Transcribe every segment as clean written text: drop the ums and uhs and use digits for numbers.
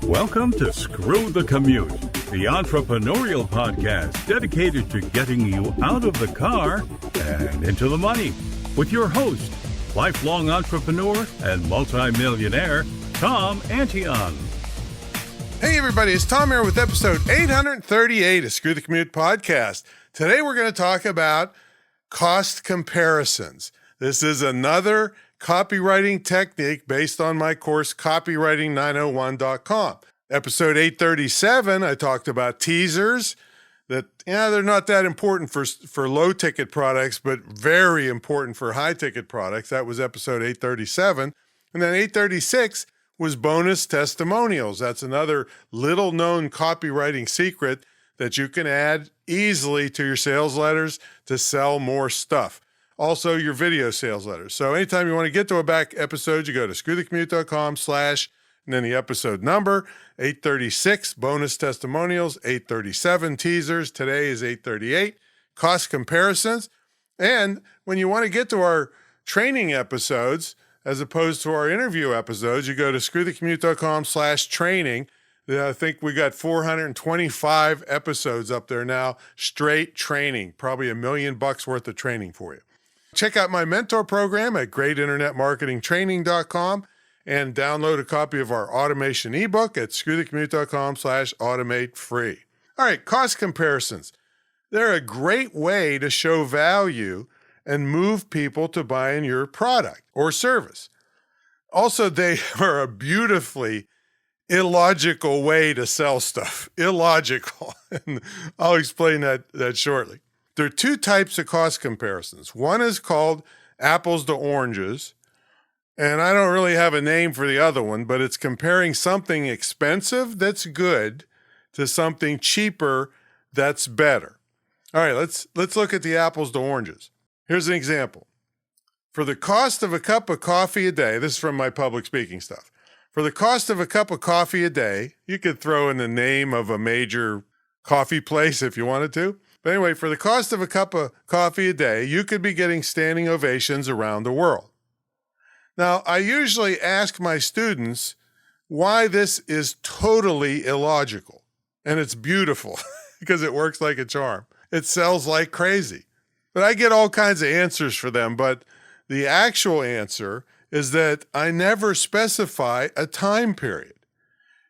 Welcome to Screw the Commute, the entrepreneurial podcast dedicated to getting you out of the car and into the money. With your host, lifelong entrepreneur and multimillionaire, Tom Antion. Hey everybody, it's Tom here with episode 838 of Screw the Commute podcast. Today we're going to talk about cost comparisons. This is another copywriting technique based on my course, copywriting901.com. Episode 837, I talked about teasers that, they're not that important for low-ticket products, but very important for high-ticket products. That was episode 837. And then 836 was bonus testimonials. That's another little-known copywriting secret that you can add easily to your sales letters to sell more stuff. Also, your video sales letters. So anytime you want to get to a back episode, you go to screwthecommute.com/ and then the episode number, 836, bonus testimonials, 837, teasers. Today is 838, cost comparisons. And when you want to get to our training episodes, as opposed to our interview episodes, you go to screwthecommute.com/training. I think we got 425 episodes up there now, straight training, probably $1 million worth of training for you. Check out my mentor program at greatinternetmarketingtraining.com and download a copy of our automation ebook at screwthecommute.com/automate free. All right, cost comparisons. They're a great way to show value and move people to buying your product or service. Also, they are a beautifully illogical way to sell stuff. Illogical. And I'll explain that shortly. There are two types of cost comparisons. One is called apples to oranges, and I don't really have a name for the other one, but it's comparing something expensive that's good to something cheaper that's better. All right, let's look at the apples to oranges. Here's an example. For the cost of a cup of coffee a day, this is from my public speaking stuff. For the cost of a cup of coffee a day, you could throw in the name of a major coffee place if you wanted to. But anyway, for the cost of a cup of coffee a day, you could be getting standing ovations around the world. Now, I usually ask my students why this is totally illogical. And it's beautiful because it works like a charm. It sells like crazy. But I get all kinds of answers for them. But the actual answer is that I never specify a time period.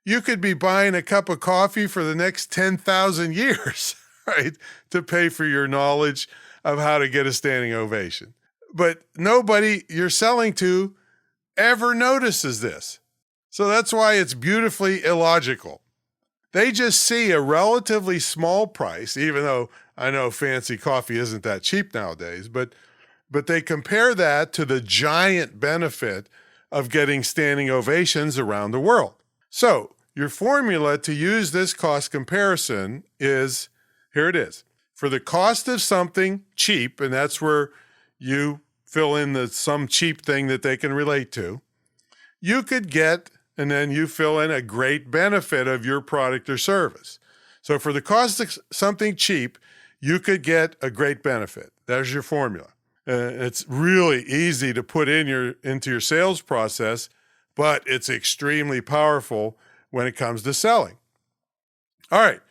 You could be buying a cup of coffee for the next 10,000 years, right, to pay for your knowledge of how to get a standing ovation. But nobody you're selling to ever notices this. So that's why it's beautifully illogical. They just see a relatively small price, even though I know fancy coffee isn't that cheap nowadays, but they compare that to the giant benefit of getting standing ovations around the world. So your formula to use this cost comparison is, here it is. For the cost of something cheap, and that's where you fill in some cheap thing that they can relate to, you could get, and then you fill in a great benefit of your product or service. So for the cost of something cheap, you could get a great benefit. There's your formula. It's really easy to put into your sales process, but it's extremely powerful when it comes to selling. All right,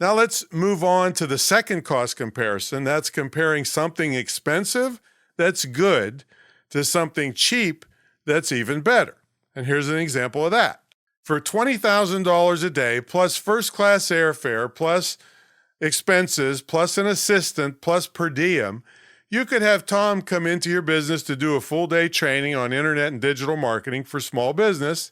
now let's move on to the second cost comparison. That's comparing something expensive that's good to something cheap that's even better. And here's an example of that. For $20,000 a day, plus first-class airfare, plus expenses, plus an assistant, plus per diem, you could have Tom come into your business to do a full-day training on internet and digital marketing for small business.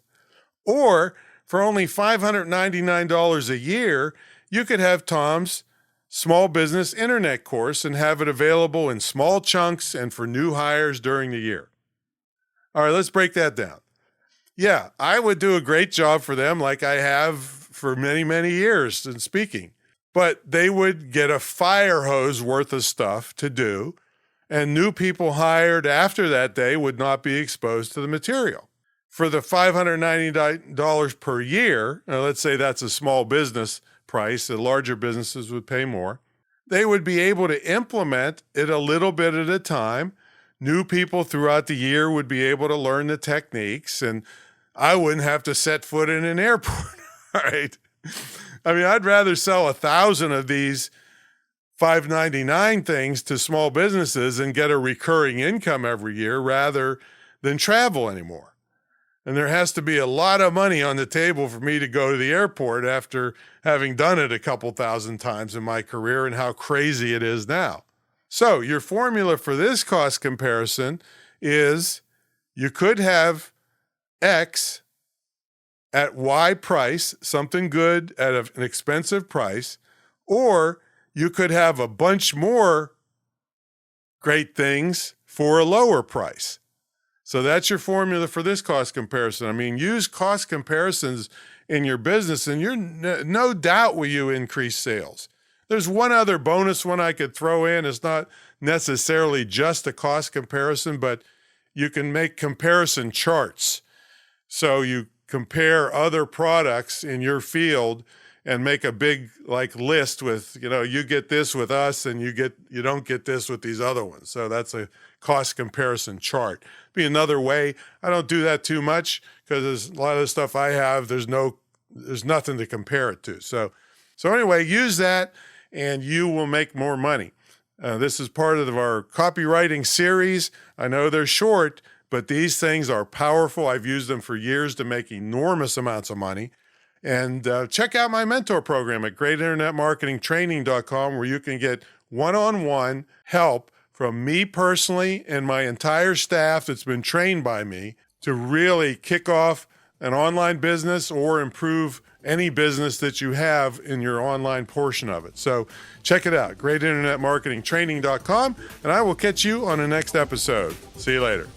Or for only $599 a year, you could have Tom's small business internet course and have it available in small chunks and for new hires during the year. All right, let's break that down. Yeah, I would do a great job for them like I have for many, many years in speaking. But they would get a fire hose worth of stuff to do, and new people hired after that day would not be exposed to the material. For the $599 per year, now let's say that's a small business price, the larger businesses would pay more, they would be able to implement it a little bit at a time. New people throughout the year would be able to learn the techniques, and I wouldn't have to set foot in an airport. All right. I mean, I'd rather sell 1,000 of these $5.99 things to small businesses and get a recurring income every year rather than travel anymore. And there has to be a lot of money on the table for me to go to the airport after having done it a couple thousand times in my career and how crazy it is now. So your formula for this cost comparison is you could have X at Y price, something good at an expensive price, or you could have a bunch more great things for a lower price. So that's your formula for this cost comparison. I mean, use cost comparisons in your business and you're no doubt will you increase sales. There's one other bonus one I could throw in. It's not necessarily just a cost comparison, but you can make comparison charts. So you compare other products in your field and make a big list with, you get this with us and you don't get this with these other ones. So that's a cost comparison chart. Be another way. I don't do that too much because there's a lot of the stuff I have, there's nothing to compare it to. So anyway, use that and you will make more money. This is part of our copywriting series. I know they're short, but these things are powerful. I've used them for years to make enormous amounts of money. And check out my mentor program at greatinternetmarketingtraining.com where you can get one-on-one help from me personally and my entire staff that's been trained by me to really kick off an online business or improve any business that you have in your online portion of it. So check it out, greatinternetmarketingtraining.com, and I will catch you on the next episode. See you later.